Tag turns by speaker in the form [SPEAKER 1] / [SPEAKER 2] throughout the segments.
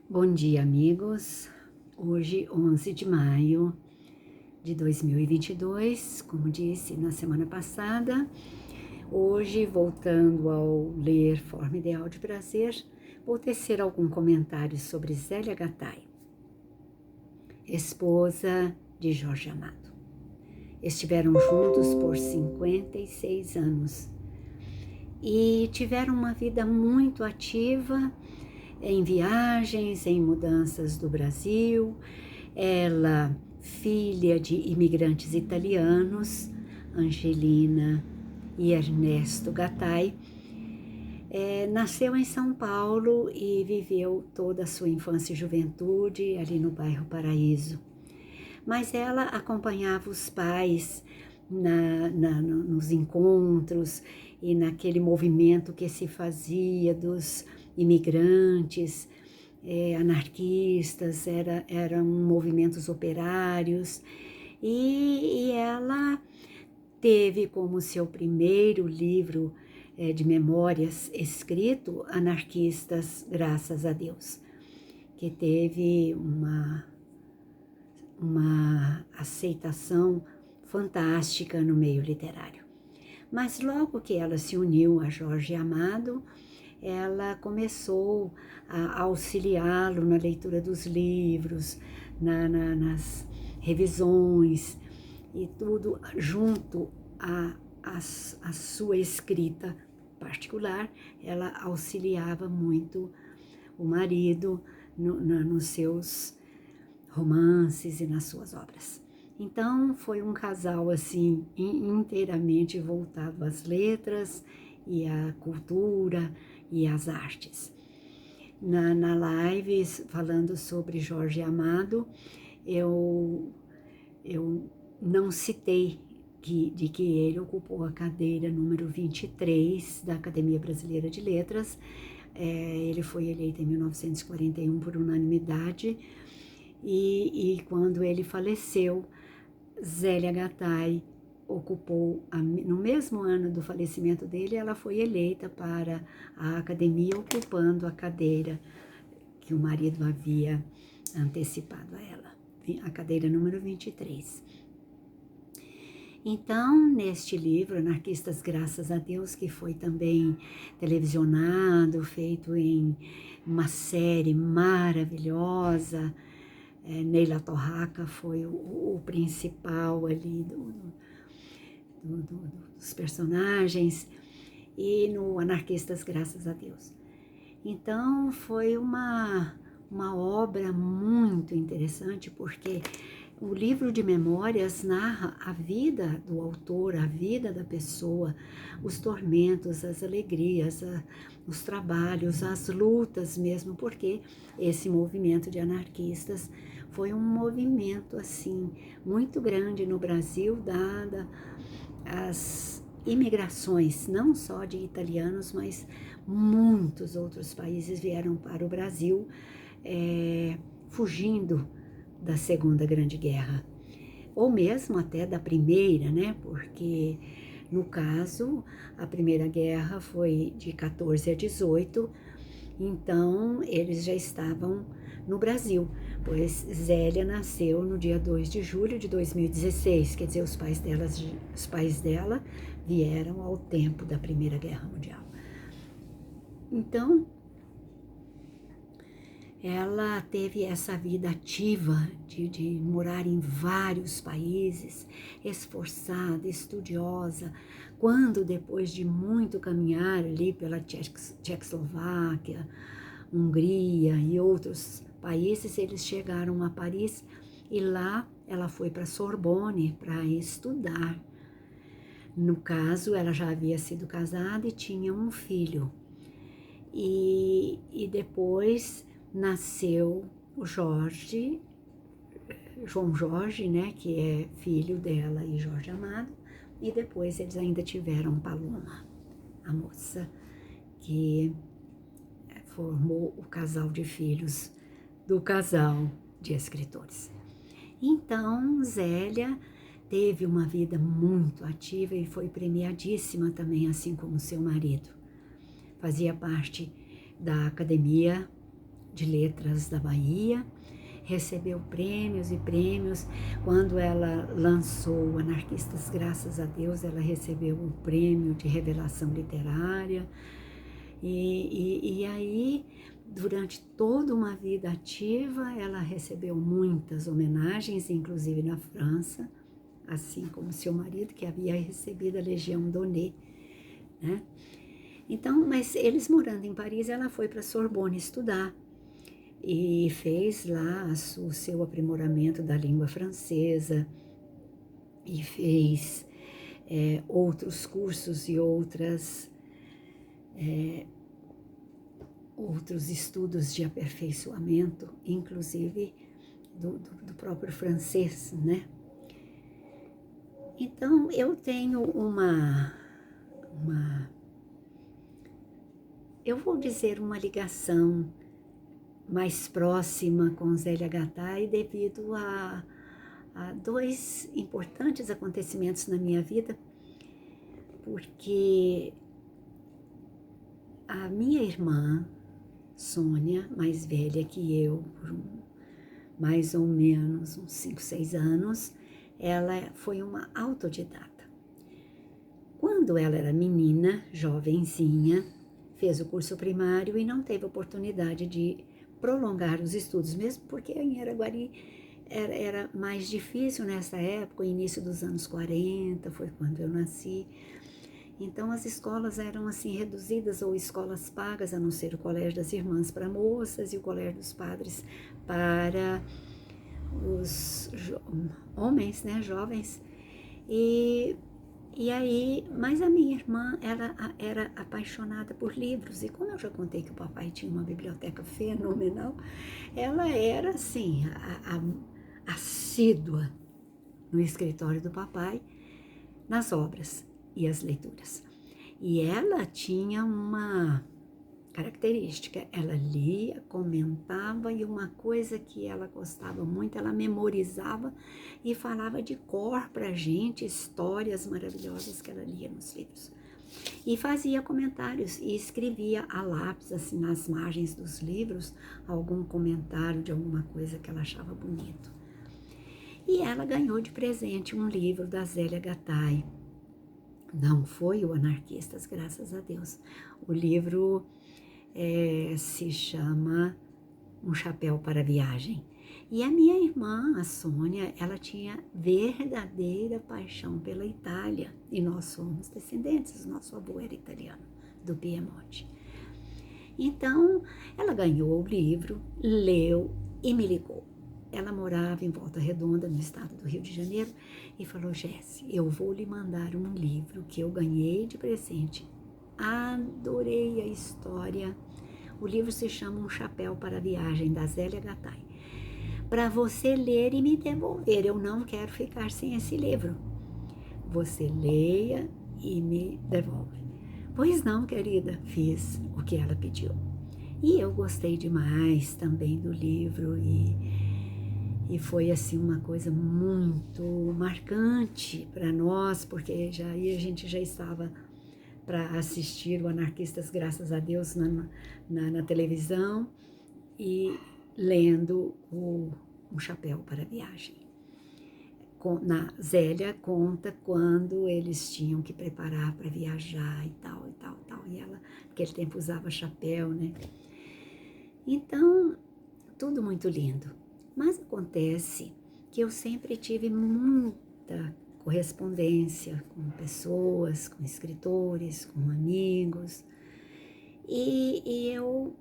[SPEAKER 1] Bom dia, amigos. Hoje, 11 de maio de 2022, como disse na semana passada, hoje, voltando ao ler Forma Ideal de Prazer, vou tecer algum comentário sobre Zélia Gattai, esposa de Jorge Amado. Estiveram juntos por 56 anos e tiveram uma vida muito ativa em viagens, em mudanças do Brasil. Ela, filha de imigrantes italianos, Angelina e Ernesto Gattai, nasceu em São Paulo e viveu toda a sua infância e juventude ali no bairro Paraíso. Mas ela acompanhava os pais nos encontros e naquele movimento que se fazia dos imigrantes, anarquistas, eram movimentos operários, e ela teve como seu primeiro livro de memórias escrito Anarquistas, Graças a Deus, que teve uma aceitação fantástica no meio literário. Mas logo que ela se uniu a Jorge Amado, ela começou a auxiliá-lo na leitura dos livros, nas revisões e tudo junto à sua escrita particular. Ela auxiliava muito o marido nos seus romances e nas suas obras. Então foi um casal assim inteiramente voltado às letras e à cultura e às artes. Na live falando sobre Jorge Amado, eu não citei de que ele ocupou a cadeira número 23 da Academia Brasileira de Letras. Ele foi eleito em 1941 por unanimidade, e quando ele faleceu, Zélia Gattai ocupou, no mesmo ano do falecimento dele, ela foi eleita para a academia, ocupando a cadeira que o marido havia antecipado a ela, a cadeira número 23. Então, neste livro, Anarquistas, Graças a Deus, que foi também televisionado, feito em uma série maravilhosa, Neila Torraca foi o principal ali dos personagens, e no Anarquistas, Graças a Deus. Então foi uma obra muito interessante, porque o livro de memórias narra a vida do autor, a vida da pessoa, os tormentos, as alegrias, os trabalhos, as lutas mesmo, porque esse movimento de anarquistas foi um movimento assim muito grande no Brasil, dada as imigrações, não só de italianos, mas muitos outros países vieram para o Brasil, fugindo da Segunda Grande Guerra, ou mesmo até da Primeira, né? Porque, no caso, a Primeira Guerra foi de 14 a 18, então eles já estavam no Brasil, pois Zélia nasceu no dia 2 de julho de 2016, quer dizer, os pais dela vieram ao tempo da Primeira Guerra Mundial. Então, ela teve essa vida ativa de morar em vários países, esforçada, estudiosa. Quando, depois de muito caminhar ali pela Tchecoslováquia, Hungria e outros países, eles chegaram a Paris, e lá ela foi para Sorbonne para estudar. No caso, ela já havia sido casada e tinha um filho. E depois nasceu o João Jorge, né, que é filho dela e Jorge Amado, e depois eles ainda tiveram Paloma, a moça que formou o casal de filhos do casal de escritores. Então, Zélia teve uma vida muito ativa e foi premiadíssima também, assim como seu marido. Fazia parte da Academia de Letras da Bahia, recebeu prêmios e prêmios. Quando ela lançou Anarquistas Graças a Deus, ela recebeu o prêmio de revelação literária. E aí, durante toda uma vida ativa, ela recebeu muitas homenagens, inclusive na França, assim como seu marido, que havia recebido a Legião d'Honneur, né? Então, mas eles morando em Paris, ela foi para Sorbonne estudar e fez lá o seu aprimoramento da língua francesa e fez outros cursos e outros estudos de aperfeiçoamento, inclusive do próprio francês, né? Então, eu tenho eu vou dizer uma ligação mais próxima com Zélia Gattai devido a dois importantes acontecimentos na minha vida, porque a minha irmã, Sônia, mais velha que eu, por mais ou menos uns 5, 6 anos, ela foi uma autodidata. Quando ela era menina, jovenzinha, fez o curso primário e não teve oportunidade de prolongar os estudos, mesmo porque em Araguari era mais difícil nessa época, início dos anos 40, foi quando eu nasci. Então as escolas eram assim reduzidas, ou escolas pagas, a não ser o Colégio das Irmãs para moças e o Colégio dos Padres para os homens, né, jovens. E aí, mas a minha irmã, ela era apaixonada por livros, e como eu já contei que o papai tinha uma biblioteca fenomenal, ela era, assim, assídua no escritório do papai, nas obras e as leituras. E ela tinha uma característica, ela lia, comentava, e uma coisa que ela gostava muito, ela memorizava e falava de cor pra gente histórias maravilhosas que ela lia nos livros. E fazia comentários e escrevia a lápis, assim, nas margens dos livros, algum comentário de alguma coisa que ela achava bonito. E ela ganhou de presente um livro da Zélia Gattai. Não foi o Anarquistas, graças a Deus. O livro se chama Um Chapéu para a Viagem. E a minha irmã, a Sônia, ela tinha verdadeira paixão pela Itália. E nós somos descendentes, nosso avô era italiano, do Piemonte. Então, ela ganhou o livro, leu e me ligou. Ela morava em Volta Redonda, no estado do Rio de Janeiro, e falou: Jéssica, eu vou lhe mandar um livro que eu ganhei de presente. Adorei a história. O livro se chama Um Chapéu para a Viagem, da Zélia Gattai. Para você ler e me devolver, eu não quero ficar sem esse livro. Você leia e me devolve. Pois não, querida, fiz o que ela pediu. E eu gostei demais também do livro e foi assim uma coisa muito marcante para nós, porque aí a gente já estava para assistir o Anarquistas, graças a Deus, na televisão, e lendo Um Chapéu para a Viagem. Na Zélia conta quando eles tinham que preparar para viajar e tal. E ela, naquele tempo, usava chapéu, né? Então, tudo muito lindo. Mas acontece que eu sempre tive muita correspondência com pessoas, com escritores, com amigos. E eu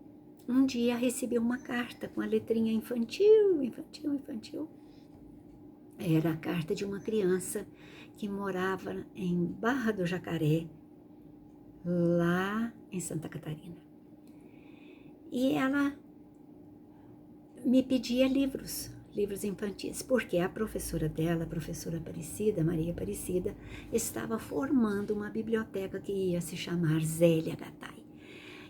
[SPEAKER 1] um dia recebi uma carta com a letrinha infantil. Era a carta de uma criança que morava em Barra do Jacaré, lá em Santa Catarina. E ela me pedia livros infantis, porque a professora dela, a professora Aparecida, Maria Aparecida, estava formando uma biblioteca que ia se chamar Zélia Gattai.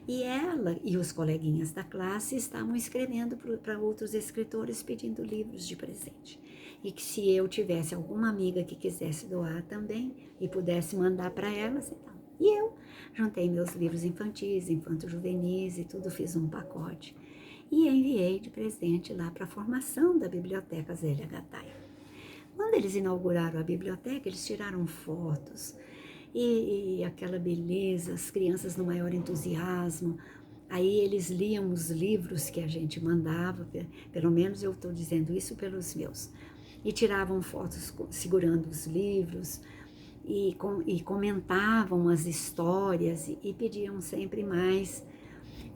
[SPEAKER 1] E ela e os coleguinhas da classe estavam escrevendo para outros escritores pedindo livros de presente. E que se eu tivesse alguma amiga que quisesse doar também e pudesse mandar para elas, então. E eu juntei meus livros infantis, infanto-juvenis e tudo, fiz um pacote. e enviei de presente lá para a formação da Biblioteca Zélia Gattai. Quando eles inauguraram a biblioteca, eles tiraram fotos e aquela beleza, as crianças no maior entusiasmo. Aí eles liam os livros que a gente mandava, pelo menos eu estou dizendo isso pelos meus, e tiravam fotos segurando os livros e comentavam as histórias e pediam sempre mais.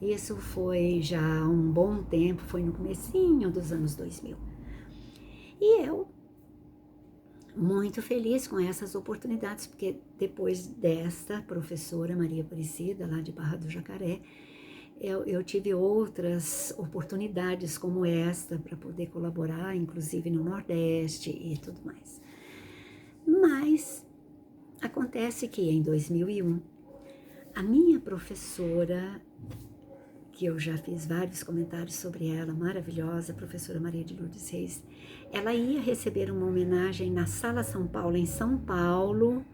[SPEAKER 1] Isso foi já há um bom tempo, foi no comecinho dos anos 2000. E eu, muito feliz com essas oportunidades, porque depois desta professora Maria Aparecida, lá de Barra do Jacaré, eu tive outras oportunidades como esta para poder colaborar, inclusive no Nordeste e tudo mais. Mas acontece que em 2001, a minha professora, que eu já fiz vários comentários sobre ela, maravilhosa, a professora Maria de Lourdes Reis, ela ia receber uma homenagem na Sala São Paulo, em São Paulo,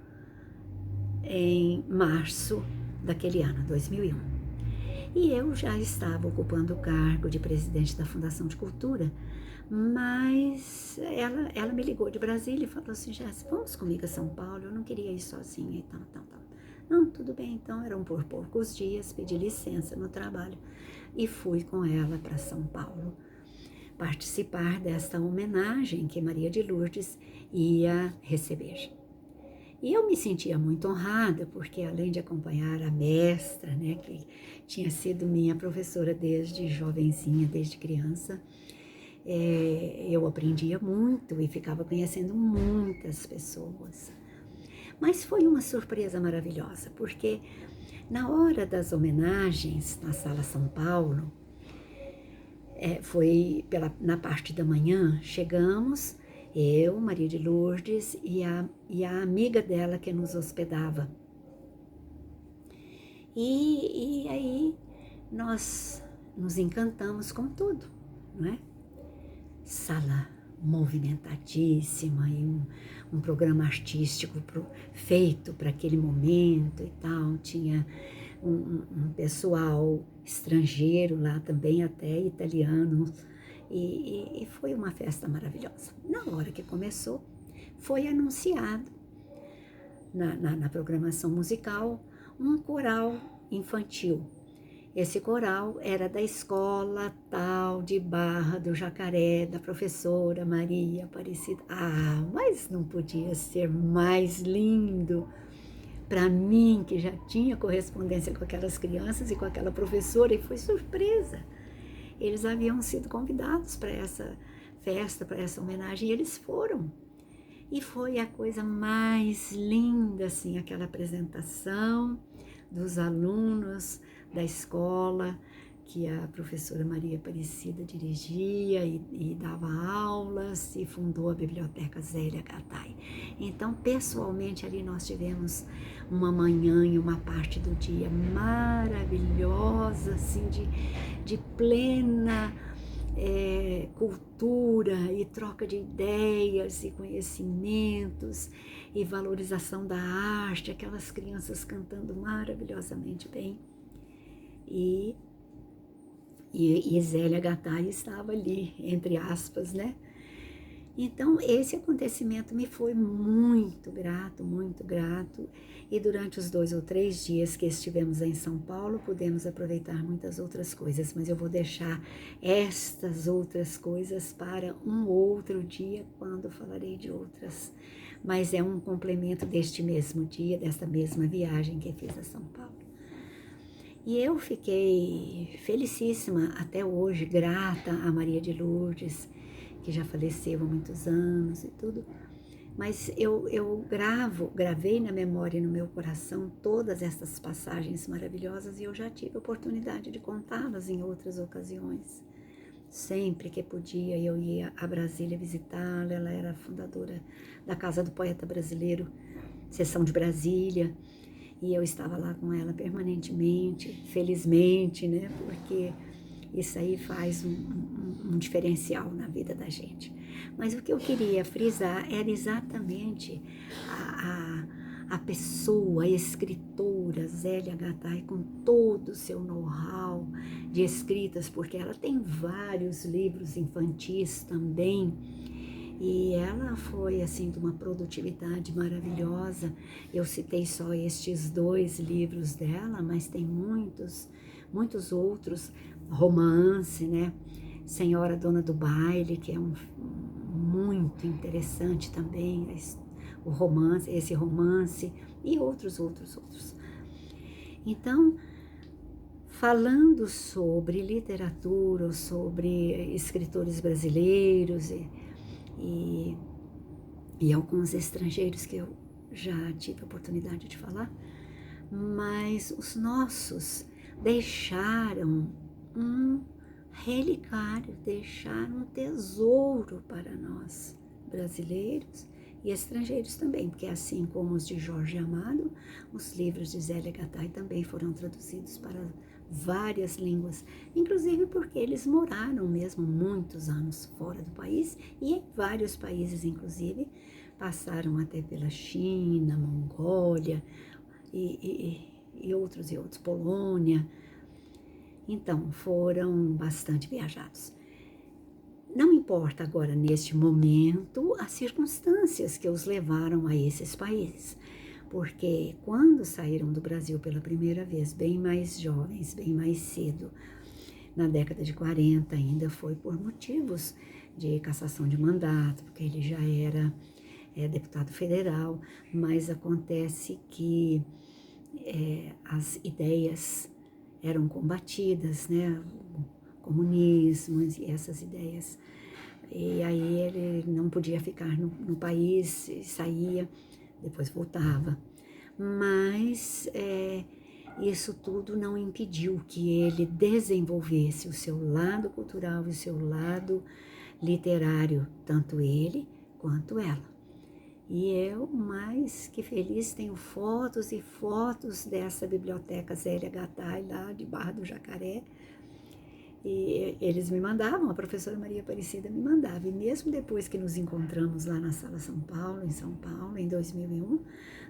[SPEAKER 1] em março daquele ano, 2001. E eu já estava ocupando o cargo de presidente da Fundação de Cultura, mas ela me ligou de Brasília e falou assim: Jéssica, vamos comigo a São Paulo? Eu não queria ir sozinha e tal. Não, tudo bem, então eram por poucos dias, pedi licença no trabalho e fui com ela para São Paulo participar desta homenagem que Maria de Lourdes ia receber. E eu me sentia muito honrada, porque além de acompanhar a mestra, né, que tinha sido minha professora desde jovenzinha, desde criança, eu aprendia muito e ficava conhecendo muitas pessoas. Mas foi uma surpresa maravilhosa, porque na hora das homenagens na Sala São Paulo, foi na parte da manhã, chegamos, eu, Maria de Lourdes e a amiga dela que nos hospedava. E aí nós nos encantamos com tudo, não é? Sala movimentadíssima e um programa artístico feito para aquele momento e tal. Tinha um pessoal estrangeiro lá também, até italiano, e foi uma festa maravilhosa. Na hora que começou, foi anunciado na programação musical um coral infantil. Esse coral era da escola tal de Barra do Jacaré, da professora Maria Aparecida. Mas não podia ser mais lindo para mim, que já tinha correspondência com aquelas crianças e com aquela professora, e foi surpresa. Eles haviam sido convidados para essa festa, para essa homenagem, e eles foram. E foi a coisa mais linda, assim, aquela apresentação dos alunos da escola, que a professora Maria Aparecida dirigia e dava aulas e fundou a Biblioteca Zélia Gattai. Então, pessoalmente, ali nós tivemos uma manhã e uma parte do dia maravilhosa, assim, de plena cultura e troca de ideias e conhecimentos e valorização da arte, aquelas crianças cantando maravilhosamente bem. E Zélia Gattai estava ali, entre aspas, né? Então, esse acontecimento me foi muito grato, e durante os 2 ou 3 dias que estivemos em São Paulo, pudemos aproveitar muitas outras coisas, mas eu vou deixar estas outras coisas para um outro dia, quando falarei de outras. Mas é um complemento deste mesmo dia, desta mesma viagem que fiz a São Paulo. E eu fiquei felicíssima até hoje, grata a Maria de Lourdes, que já faleceu há muitos anos e tudo, mas eu gravei na memória e no meu coração todas essas passagens maravilhosas, e eu já tive a oportunidade de contá-las em outras ocasiões. Sempre que podia, eu ia a Brasília visitá-la. Ela era fundadora da Casa do Poeta Brasileiro, seção de Brasília, e eu estava lá com ela permanentemente, felizmente, né? Porque isso aí faz um diferencial na vida da gente. Mas o que eu queria frisar era exatamente a pessoa, a escritora Zélia Gattai, com todo o seu know-how de escritas, porque ela tem vários livros infantis também, e ela foi, assim, de uma produtividade maravilhosa. Eu citei só estes 2 livros dela, mas tem muitos, muitos outros. Romance, né? Senhora Dona do Baile, que é muito interessante também, o romance, esse romance, e outros. Então, falando sobre literatura, sobre escritores brasileiros e alguns estrangeiros que eu já tive a oportunidade de falar, mas os nossos deixaram um relicário, deixaram um tesouro para nós, brasileiros e estrangeiros também, porque assim como os de Jorge Amado, os livros de Zélia Gattai também foram traduzidos para várias línguas, inclusive porque eles moraram mesmo muitos anos fora do país e em vários países, inclusive, passaram até pela China, Mongólia e outros, Polônia. Então, foram bastante viajados. Não importa agora, neste momento, as circunstâncias que os levaram a esses países, porque quando saíram do Brasil pela primeira vez, bem mais jovens, bem mais cedo, na década de 40, ainda foi por motivos de cassação de mandato, porque ele já era deputado federal, mas acontece que as ideias eram combatidas, né? O comunismo e essas ideias. E aí ele não podia ficar no país, saía, depois voltava. Mas isso tudo não impediu que ele desenvolvesse o seu lado cultural e o seu lado literário, tanto ele quanto ela. E eu, mais que feliz, tenho fotos e fotos dessa biblioteca Zélia Gattai, lá de Barra do Jacaré. E eles me mandavam, a professora Maria Aparecida me mandava. E mesmo depois que nos encontramos lá na Sala São Paulo, em 2001,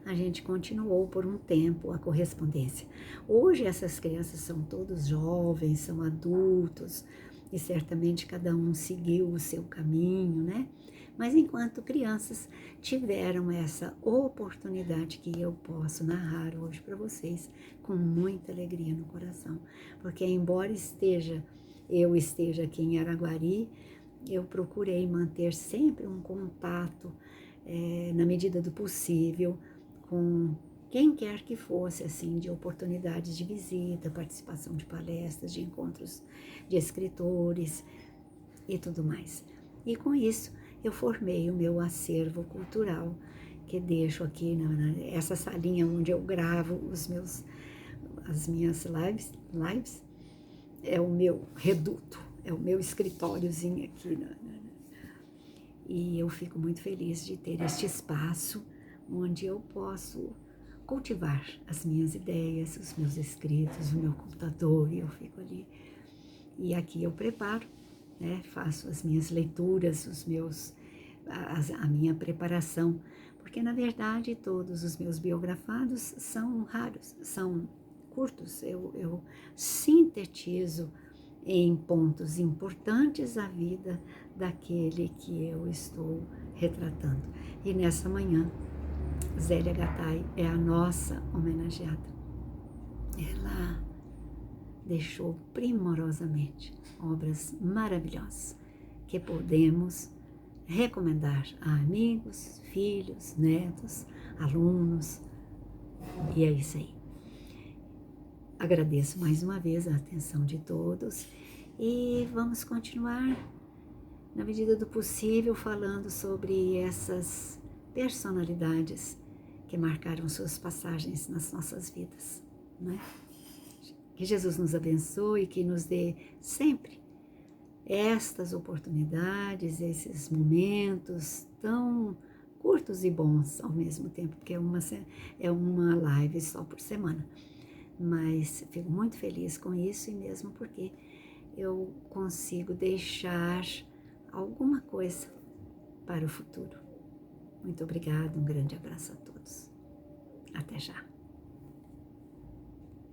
[SPEAKER 1] a gente continuou por um tempo a correspondência. Hoje essas crianças são todos jovens, são adultos, e certamente cada um seguiu o seu caminho, né? Mas enquanto crianças tiveram essa oportunidade que eu posso narrar hoje para vocês com muita alegria no coração, porque embora eu esteja aqui em Araguari, eu procurei manter sempre um contato, na medida do possível, com quem quer que fosse, assim, de oportunidades de visita, participação de palestras, de encontros de escritores e tudo mais. E com isso, eu formei o meu acervo cultural, que deixo aqui nessa salinha onde eu gravo as minhas lives, é o meu reduto, é o meu escritóriozinho aqui. E eu fico muito feliz de ter este espaço onde eu posso cultivar as minhas ideias, os meus escritos, o meu computador, e eu fico ali. E aqui eu preparo, né, faço as minhas leituras, a minha preparação, porque na verdade todos os meus biografados são raros, são curtos, eu sintetizo em pontos importantes a vida daquele que eu estou retratando. E nessa manhã, Zélia Gattai é a nossa homenageada. Ela deixou primorosamente obras maravilhosas que podemos recomendar a amigos, filhos, netos, alunos, e é isso aí. Agradeço mais uma vez a atenção de todos e vamos continuar, na medida do possível, falando sobre essas personalidades que marcaram suas passagens nas nossas vidas, né? Que Jesus nos abençoe e que nos dê sempre estas oportunidades, esses momentos tão curtos e bons ao mesmo tempo, porque é uma live só por semana. Mas fico muito feliz com isso, e mesmo porque eu consigo deixar alguma coisa para o futuro. Muito obrigada, um grande abraço a todos. Até já.